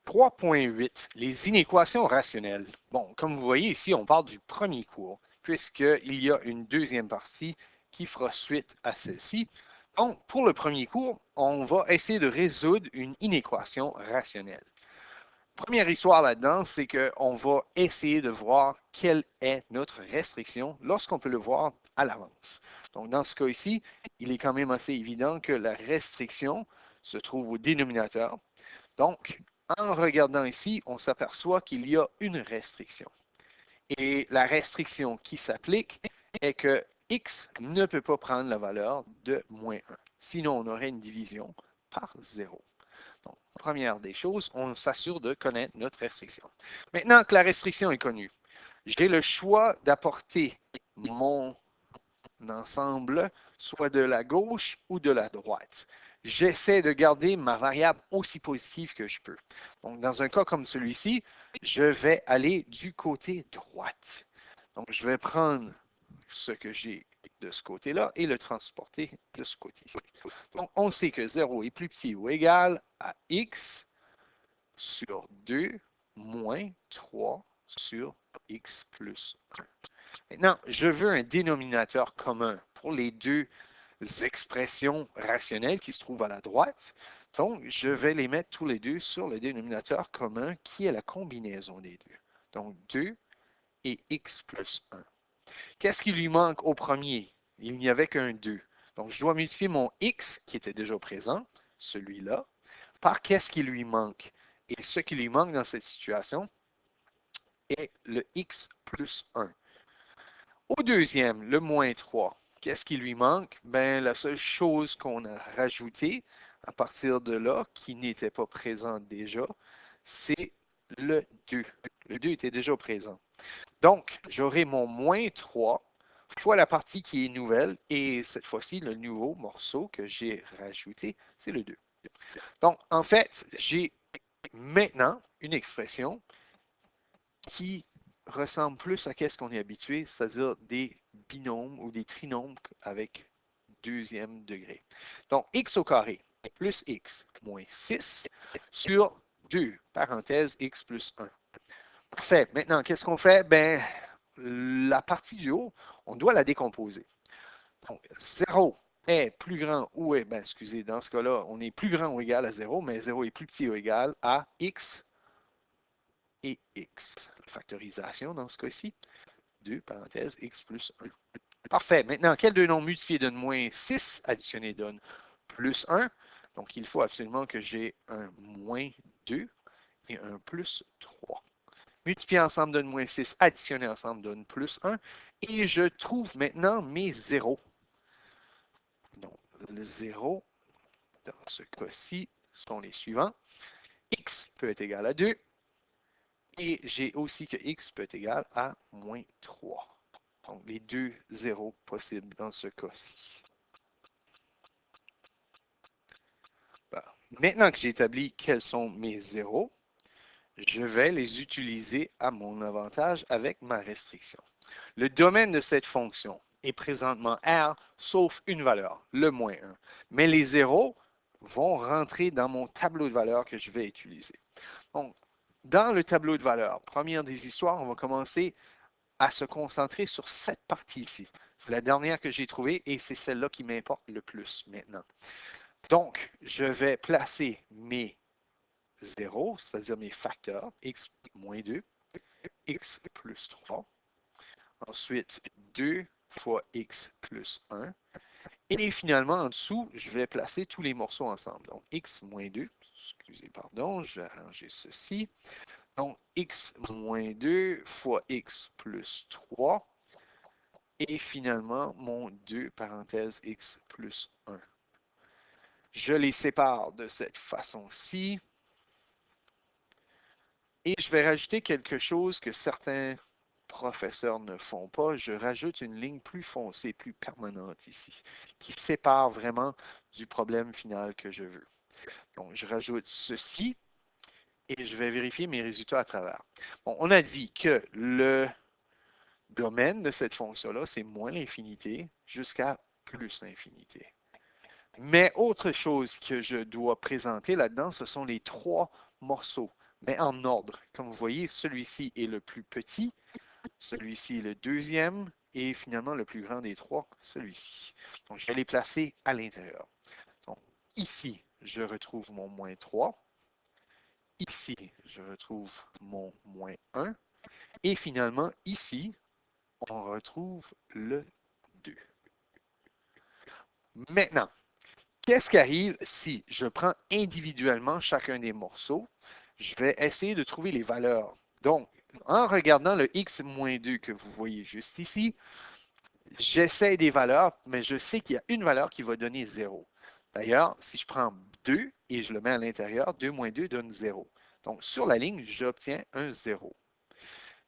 3.8, les inéquations rationnelles. Bon, comme vous voyez ici, on parle du premier cours, puisqu'il y a une deuxième partie qui fera suite à celle-ci. Donc, pour le premier cours, on va essayer de résoudre une inéquation rationnelle. Première histoire là-dedans, c'est qu'on va essayer de voir quelle est notre restriction lorsqu'on peut le voir à l'avance. Donc, dans ce cas ici, il est quand même assez évident que la restriction se trouve au dénominateur. Donc, en regardant ici, on s'aperçoit qu'il y a une restriction. Et la restriction qui s'applique est que x ne peut pas prendre la valeur de moins 1. Sinon, on aurait une division par 0. Donc, première des choses, on s'assure de connaître notre restriction. Maintenant que la restriction est connue, j'ai le choix d'apporter mon ensemble soit de la gauche ou de la droite. J'essaie de garder ma variable aussi positive que je peux. Donc, dans un cas comme celui-ci, je vais aller du côté droite. Donc, je vais prendre ce que j'ai de ce côté-là et le transporter de ce côté-ci. Donc, on sait que 0 est plus petit ou égal à x sur 2 moins 3 sur x plus 1. Maintenant, je veux un dénominateur commun pour les deux expressions rationnelles qui se trouvent à la droite. Donc, je vais les mettre tous les deux sur le dénominateur commun qui est la combinaison des deux. Donc, 2 et x plus 1. Qu'est-ce qui lui manque au premier? Il n'y avait qu'un 2. Donc, je dois multiplier mon x qui était déjà présent, celui-là, par qu'est-ce qui lui manque? Et ce qui lui manque dans cette situation est le x plus 1. Au deuxième, le moins 3. Qu'est-ce qui lui manque? Ben, la seule chose qu'on a rajoutée à partir de là, qui n'était pas présent déjà, c'est le 2. Le 2 était déjà présent. Donc, j'aurai mon moins 3 fois la partie qui est nouvelle, et cette fois-ci, le nouveau morceau que j'ai rajouté, c'est le 2. Donc, en fait, j'ai maintenant une expression qui ressemble plus à ce qu'on est habitué, c'est-à-dire des binômes ou des trinômes avec deuxième degré. Donc, x au carré plus x moins 6 sur 2, parenthèse, x plus 1. Parfait. Maintenant, qu'est-ce qu'on fait? Ben, la partie du haut, on doit la décomposer. Donc, 0 est plus grand ou est, ben, excusez, dans ce cas-là, on est plus grand ou égal à 0, mais 0 est plus petit ou égal à x et x. La factorisation dans ce cas-ci, 2, parenthèse, x plus 1. Parfait. Maintenant, quel deux nombres multipliés donne moins 6, additionné donne plus 1. Donc, il faut absolument que j'ai un moins 2 et un plus 3. Multiplier ensemble donne moins 6, additionner ensemble donne plus 1. Et je trouve maintenant mes zéros. Donc, le 0, dans ce cas-ci, sont les suivants. X peut être égal à 2. Et j'ai aussi que X peut être égal à moins 3. Donc, les deux zéros possibles dans ce cas-ci. Bon. Maintenant que j'ai établi quels sont mes zéros, je vais les utiliser à mon avantage avec ma restriction. Le domaine de cette fonction est présentement R, sauf une valeur, le moins 1. Mais les zéros vont rentrer dans mon tableau de valeurs que je vais utiliser. Donc, dans le tableau de valeurs, première des histoires, on va commencer à se concentrer sur cette partie-ci. C'est la dernière que j'ai trouvée et c'est celle-là qui m'importe le plus maintenant. Donc, je vais placer mes zéros, c'est-à-dire mes facteurs, x moins 2, x plus 3. Ensuite, 2 fois x plus 1. Et finalement, en dessous, je vais placer tous les morceaux ensemble. Donc, x moins 2, excusez, pardon, je vais arranger ceci. Donc, x moins 2 fois x plus 3. Et finalement, mon 2, parenthèse, x plus 1. Je les sépare de cette façon-ci. Et je vais rajouter quelque chose que certains professeurs ne font pas. Je rajoute une ligne plus foncée, plus permanente ici, qui sépare vraiment du problème final que je veux. Donc, je rajoute ceci et je vais vérifier mes résultats à travers. Bon, on a dit que le domaine de cette fonction-là, c'est moins l'infinité jusqu'à plus l'infinité. Mais autre chose que je dois présenter là-dedans, ce sont les trois morceaux mais en ordre. Comme vous voyez, celui-ci est le plus petit, celui-ci est le deuxième, et finalement le plus grand des trois, celui-ci. Donc, je vais les placer à l'intérieur. Donc, ici, je retrouve mon moins 3. Ici, je retrouve mon moins 1. Et finalement, ici, on retrouve le 2. Maintenant, qu'est-ce qui arrive si je prends individuellement chacun des morceaux? Je vais essayer de trouver les valeurs. Donc, en regardant le x-2 que vous voyez juste ici, j'essaie des valeurs, mais je sais qu'il y a une valeur qui va donner 0. D'ailleurs, si je prends 2 et je le mets à l'intérieur, 2 moins 2 donne 0. Donc, sur la ligne, j'obtiens un 0.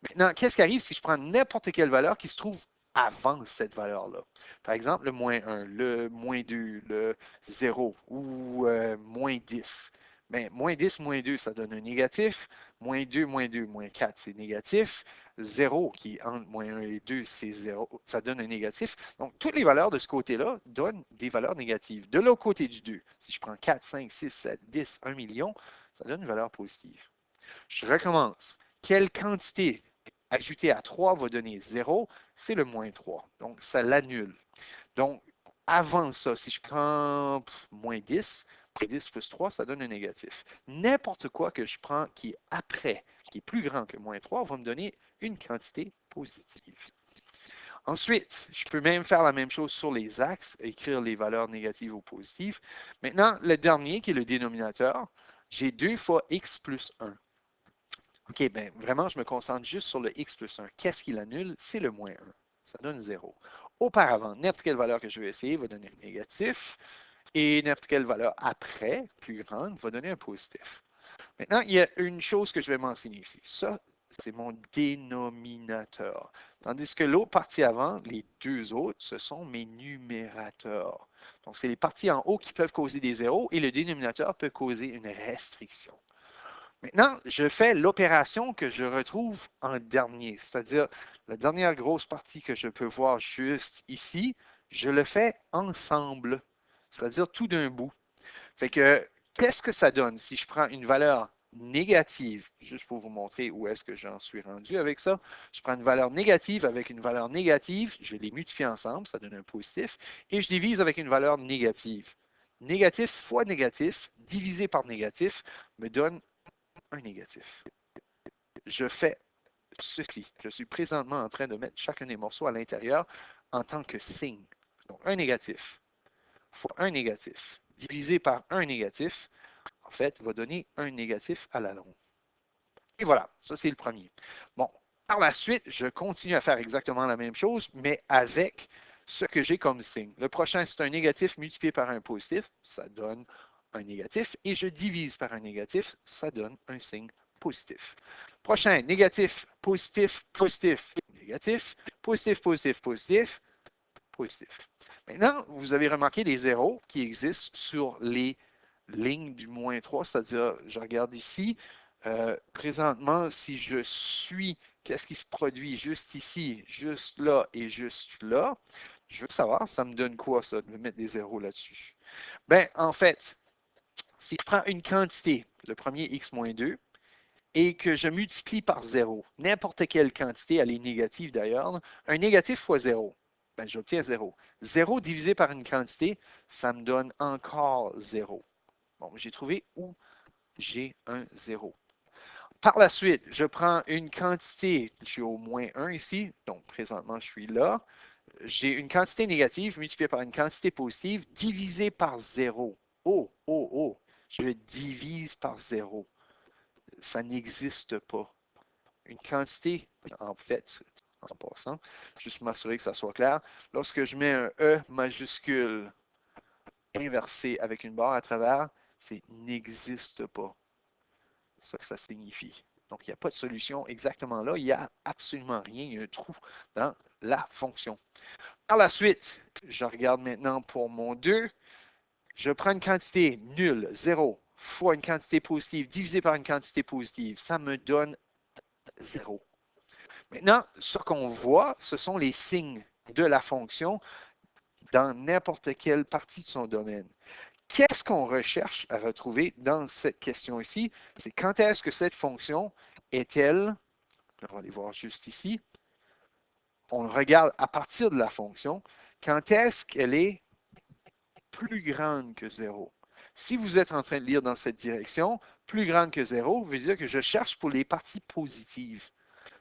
Maintenant, qu'est-ce qui arrive si je prends n'importe quelle valeur qui se trouve avant cette valeur-là? Par exemple, le moins 1, le moins 2, le 0 ou moins 10. Bien, moins 10, moins 2, ça donne un négatif. Moins 2, moins 4, c'est négatif. 0, qui est entre moins 1 et 2, c'est 0, ça donne un négatif. Donc, toutes les valeurs de ce côté-là donnent des valeurs négatives. De l'autre côté du 2, si je prends 4, 5, 6, 7, 10, 1 million, ça donne une valeur positive. Je recommence. Quelle quantité ajoutée à 3 va donner 0? C'est le moins 3. Donc, ça l'annule. Donc, avant ça, si je prends moins 10, moins 10 plus 3, ça donne un négatif. N'importe quoi que je prends qui est après, qui est plus grand que moins 3, va me donner une quantité positive. Ensuite, je peux même faire la même chose sur les axes, écrire les valeurs négatives ou positives. Maintenant, le dernier, qui est le dénominateur, j'ai 2 fois x plus 1. OK, bien, vraiment, je me concentre juste sur le x plus 1. Qu'est-ce qui l'annule? C'est le moins 1. Ça donne 0. Auparavant, n'importe quelle valeur que je vais essayer va donner un négatif. Et n'importe quelle valeur après, plus grande, va donner un positif. Maintenant, il y a une chose que je vais mentionner ici. Ça, c'est mon dénominateur. Tandis que l'autre partie avant, les deux autres, ce sont mes numérateurs. Donc, c'est les parties en haut qui peuvent causer des zéros et le dénominateur peut causer une restriction. Maintenant, je fais l'opération que je retrouve en dernier, c'est-à-dire la dernière grosse partie que je peux voir juste ici, je le fais ensemble, c'est-à-dire tout d'un bout. Fait que, qu'est-ce que ça donne si je prends une valeur négative, juste pour vous montrer où est-ce que j'en suis rendu avec ça. Je prends une valeur négative avec une valeur négative, je les multiplie ensemble, ça donne un positif, et je divise avec une valeur négative. Négatif fois négatif, divisé par négatif, me donne un négatif. Je fais ceci. Je suis présentement en train de mettre chacun des morceaux à l'intérieur en tant que signe. Donc, un négatif fois un négatif divisé par un négatif, en fait, va donner un négatif à la longue. Et voilà, ça c'est le premier. Bon, par la suite, je continue à faire exactement la même chose, mais avec ce que j'ai comme signe. Le prochain, c'est un négatif multiplié par un positif, ça donne un négatif, et je divise par un négatif, ça donne un signe positif. Prochain, négatif, positif, positif, négatif, positif, positif, positif, positif. Maintenant, vous avez remarqué les zéros qui existent sur les lignes du moins 3, c'est-à-dire, je regarde ici, présentement, si je suis, qu'est-ce qui se produit juste ici, juste là et juste là, je veux savoir, ça me donne quoi ça, de me mettre des zéros là-dessus? Bien, en fait, si je prends une quantité, le premier x-2, et que je multiplie par 0, n'importe quelle quantité, elle est négative d'ailleurs, un négatif fois 0, ben, j'obtiens 0. 0 divisé par une quantité, ça me donne encore 0. Bon, j'ai trouvé où j'ai un 0. Par la suite, je prends une quantité, je suis au moins 1 ici, donc présentement je suis là. J'ai une quantité négative multipliée par une quantité positive divisée par 0. Oh, oh, oh, je divise par 0. Ça n'existe pas. Une quantité, en fait, en passant, juste m'assurer que ça soit clair, lorsque je mets un E majuscule inversé avec une barre à travers, c'est n'existe pas. C'est ça que ça signifie. Donc, il n'y a pas de solution exactement là. Il n'y a absolument rien. Il y a un trou dans la fonction. Par la suite, je regarde maintenant pour mon 2. Je prends une quantité nulle, 0, fois une quantité positive divisée par une quantité positive. Ça me donne 0. Maintenant, ce qu'on voit, ce sont les signes de la fonction dans n'importe quelle partie de son domaine. qu'est-ce qu'on recherche à retrouver dans cette question ici? C'est quand est-ce que cette fonction est-elle, on va aller voir juste ici, on regarde à partir de la fonction, quand est-ce qu'elle est plus grande que 0? Si vous êtes en train de lire dans cette direction, plus grande que 0 veut dire que je cherche pour les parties positives.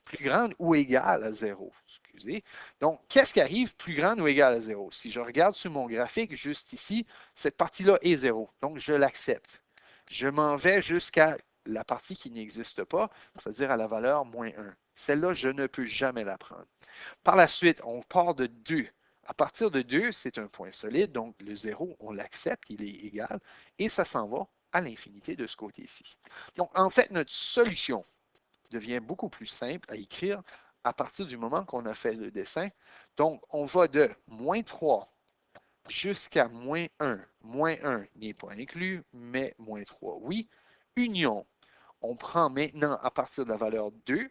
Plus grande ou égale à 0. Excusez. Donc, qu'est-ce qui arrive plus grande ou égale à 0? Si je regarde sur mon graphique, juste ici, cette partie-là est 0. Donc, je l'accepte. Je m'en vais jusqu'à la partie qui n'existe pas, c'est-à-dire à la valeur moins 1. Celle-là, je ne peux jamais la prendre. Par la suite, on part de 2. À partir de 2, c'est un point solide, donc le 0, on l'accepte, il est égal, et ça s'en va à l'infinité de ce côté-ci. Donc, en fait, notre solution devient beaucoup plus simple à écrire à partir du moment qu'on a fait le dessin. Donc, on va de moins 3 jusqu'à moins 1. Moins 1 n'est pas inclus, mais moins 3, oui. Union, on prend maintenant à partir de la valeur 2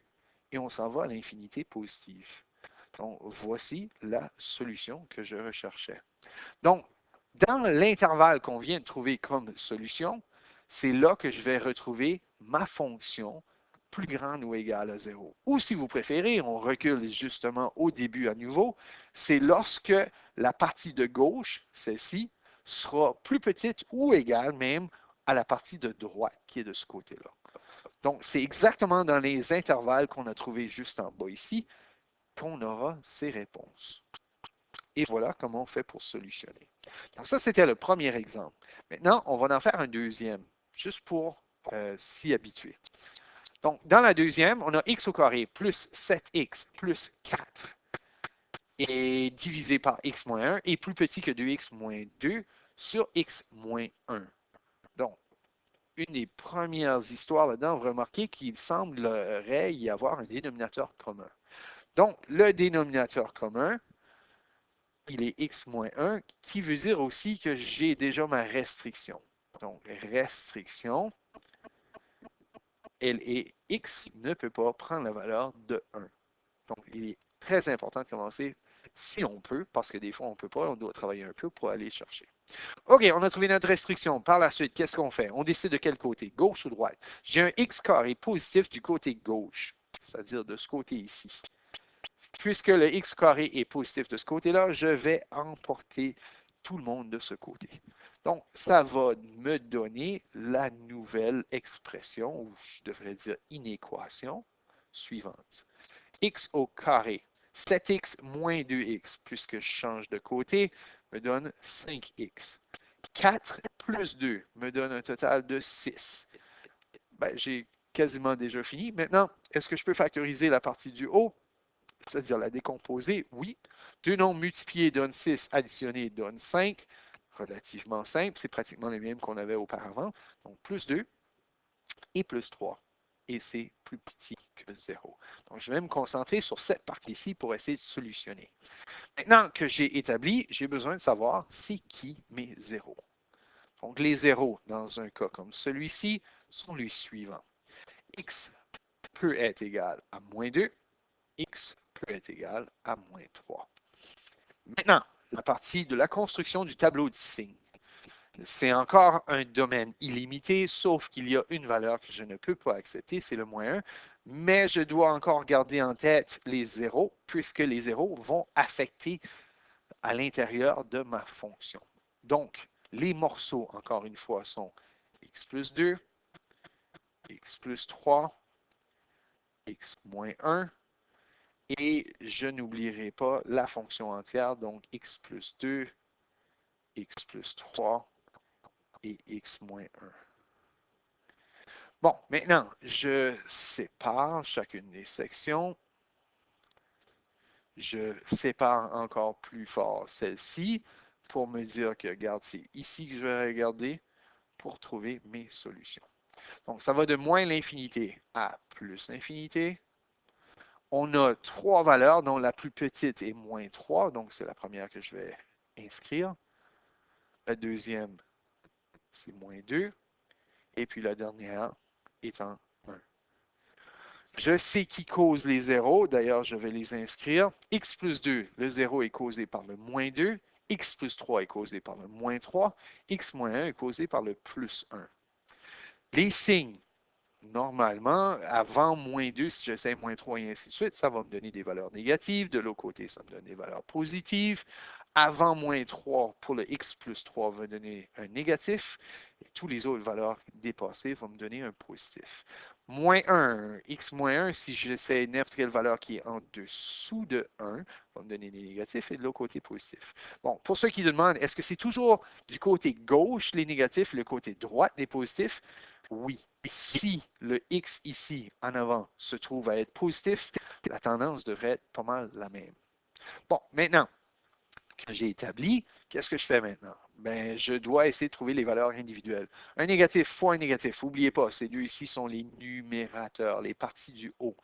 et on s'en va à l'infinité positive. Donc, voici la solution que je recherchais. Donc, dans l'intervalle qu'on vient de trouver comme solution, c'est là que je vais retrouver ma fonction plus grande ou égale à 0. Ou si vous préférez, on recule justement au début à nouveau, c'est lorsque la partie de gauche, celle-ci, sera plus petite ou égale même à la partie de droite qui est de ce côté-là. Donc, c'est exactement dans les intervalles qu'on a trouvé juste en bas ici qu'on aura ces réponses. Et voilà comment on fait pour solutionner. Donc ça, c'était le premier exemple. Maintenant, on va en faire un deuxième, juste pour s'y habituer. Donc, dans la deuxième, on a x au carré plus 7x plus 4 et divisé par x moins 1 est plus petit que 2x moins 2 sur x moins 1. Donc, une des premières histoires là-dedans, remarquez qu'il semblerait y avoir un dénominateur commun. Donc, le dénominateur commun, il est x moins 1, qui veut dire aussi que j'ai déjà ma restriction. Donc, restriction, elle est x ne peut pas prendre la valeur de 1. Donc, il est très important de commencer si on peut, parce que des fois, on ne peut pas, on doit travailler un peu pour aller chercher. OK, on a trouvé notre restriction. Par la suite, qu'est-ce qu'on fait? On décide de quel côté, gauche ou droite. J'ai un x carré positif du côté gauche, c'est-à-dire de ce côté ici. Puisque le x carré est positif de ce côté-là, je vais emporter tout le monde de ce côté. Donc, ça va me donner la nouvelle expression, ou je devrais dire inéquation, suivante. X au carré, 7x moins 2x, puisque je change de côté, me donne 5x. 4 plus 2 me donne un total de 6. Ben, j'ai quasiment déjà fini. Maintenant, est-ce que je peux factoriser la partie du haut? C'est-à-dire la décomposer, oui. Deux nombres multipliés donne 6, additionnés donne 5. Relativement simple, c'est pratiquement les mêmes qu'on avait auparavant. Donc, plus 2 et plus 3. Et c'est plus petit que 0. Donc, je vais me concentrer sur cette partie-ci pour essayer de solutionner. Maintenant que j'ai établi, j'ai besoin de savoir c'est qui mes zéros. Donc, les zéros, dans un cas comme celui-ci, sont les suivants. X peut être égal à moins 2. X peut être égal à moins 3. Maintenant, la partie de la construction du tableau de signes. C'est encore un domaine illimité, sauf qu'il y a une valeur que je ne peux pas accepter, c'est le moins 1, mais je dois encore garder en tête les zéros, puisque les zéros vont affecter à l'intérieur de ma fonction. Donc, les morceaux, encore une fois, sont x plus 2, x plus 3, x moins 1, et je n'oublierai pas la fonction entière, donc x plus 2, x plus 3 et x moins 1. Bon, maintenant, je sépare chacune des sections. Je sépare encore plus fort celle-ci pour me dire que, regarde, c'est ici que je vais regarder pour trouver mes solutions. Donc, ça va de moins l'infinité à plus l'infinité. On a trois valeurs, dont la plus petite est moins 3, donc c'est la première que je vais inscrire. La deuxième, c'est moins 2. Et puis la dernière étant 1. Je sais qui cause les zéros, d'ailleurs je vais les inscrire. X plus 2, le 0 est causé par le moins 2. x plus 3 est causé par le moins 3, x moins 1 est causé par le plus 1. Les signes, normalement, avant moins 2, si j'essaie moins 3 et ainsi de suite, ça va me donner des valeurs négatives. De l'autre côté, ça me donne des valeurs positives. Avant moins 3, pour le x plus 3, va donner un négatif. Et tous les autres valeurs dépassées vont me donner un positif. Moins 1, x moins 1, si j'essaie n'importe quelle valeur qui est en dessous de 1, va me donner des négatifs et de l'autre côté positif. Bon, pour ceux qui demandent, est-ce que c'est toujours du côté gauche les négatifs, le côté droit les positifs? Oui. Si le x ici en avant se trouve à être positif, la tendance devrait être pas mal la même. Bon, maintenant, que j'ai établi, qu'est-ce que je fais maintenant? Ben, je dois essayer de trouver les valeurs individuelles. Un négatif fois un négatif. N'oubliez pas, ces deux ici sont les numérateurs, les parties du haut.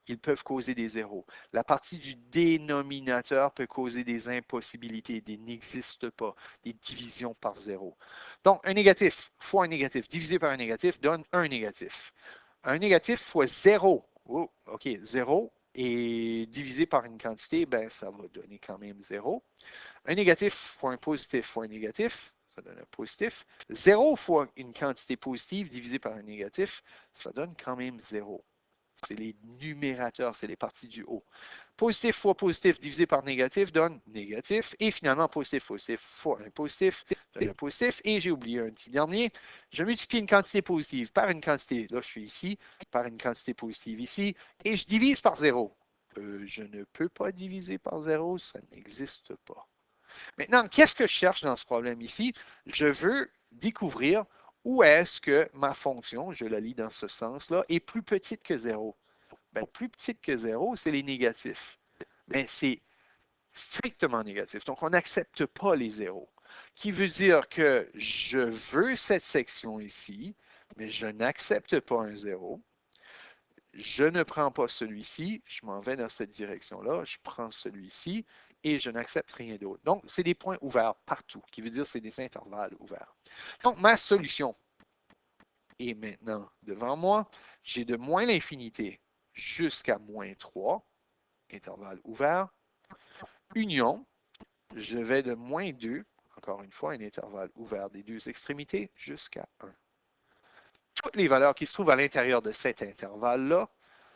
Ils peuvent causer des zéros. La partie du dénominateur peut causer des impossibilités, des n'existent pas, des divisions par zéro. Donc, un négatif fois un négatif divisé par un négatif donne un négatif. Un négatif fois zéro. Oh, OK, zéro et divisé par une quantité, ben, ça va donner quand même zéro. Un négatif fois un positif fois un négatif, ça donne un positif. 0 fois une quantité positive divisée par un négatif, ça donne quand même 0. C'est les numérateurs, c'est les parties du haut. Positif fois positif divisé par négatif donne négatif. Et finalement, positif fois un positif donne un positif. Et j'ai oublié un petit dernier. Je multiplie une quantité positive par une quantité, là je suis ici, par une quantité positive ici, et je divise par 0. Je ne peux pas diviser par 0, ça n'existe pas. Maintenant, qu'est-ce que je cherche dans ce problème ici? Je veux découvrir où est-ce que ma fonction, je la lis dans ce sens-là, est plus petite que 0. Bien, plus petite que 0, c'est les négatifs. Mais c'est strictement négatif. Donc, on n'accepte pas les zéros. Qui veut dire que je veux cette section ici, mais je n'accepte pas un 0. Je ne prends pas celui-ci, je m'en vais dans cette direction-là, je prends celui-ci et je n'accepte rien d'autre. Donc, c'est des points ouverts partout, qui veut dire que c'est des intervalles ouverts. Donc, ma solution est maintenant devant moi. J'ai de moins l'infinité jusqu'à moins 3, intervalle ouvert. Union, je vais de moins 2, encore une fois, un intervalle ouvert des deux extrémités, jusqu'à 1. Toutes les valeurs qui se trouvent à l'intérieur de cet intervalle-là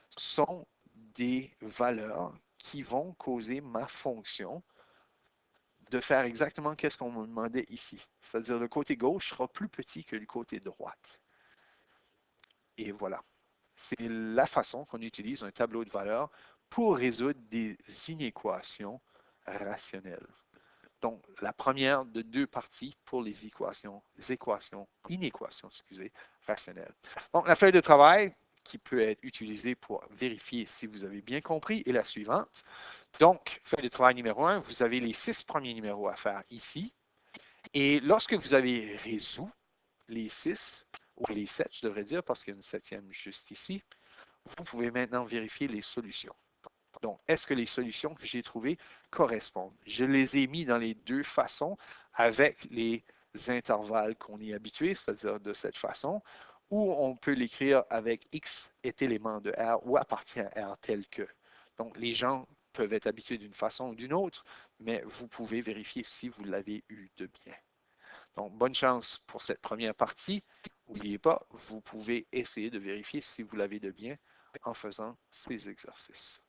sont des valeurs qui vont causer ma fonction de faire exactement ce qu'on me demandait ici. C'est-à-dire le côté gauche sera plus petit que le côté droite. Et voilà. C'est la façon qu'on utilise un tableau de valeurs pour résoudre des inéquations rationnelles. Donc, la première de deux parties pour les inéquations, rationnelles. Donc, la feuille de travail qui peut être utilisée pour vérifier si vous avez bien compris est la suivante. Donc, feuille de travail numéro 1, vous avez les 6 premiers numéros à faire ici. Et lorsque vous avez résolu les 6, ou les 7, je devrais dire, parce qu'il y a une septième juste ici, vous pouvez maintenant vérifier les solutions. Donc, est-ce que les solutions que j'ai trouvées correspondent? Je les ai mis dans les deux façons avec les intervalles qu'on est habitué, c'est-à-dire de cette façon, ou on peut l'écrire avec X est élément de R ou appartient à R tel que. Donc, les gens peuvent être habitués d'une façon ou d'une autre, mais vous pouvez vérifier si vous l'avez eu de bien. Donc, bonne chance pour cette première partie. N'oubliez pas, vous pouvez essayer de vérifier si vous l'avez de bien en faisant ces exercices.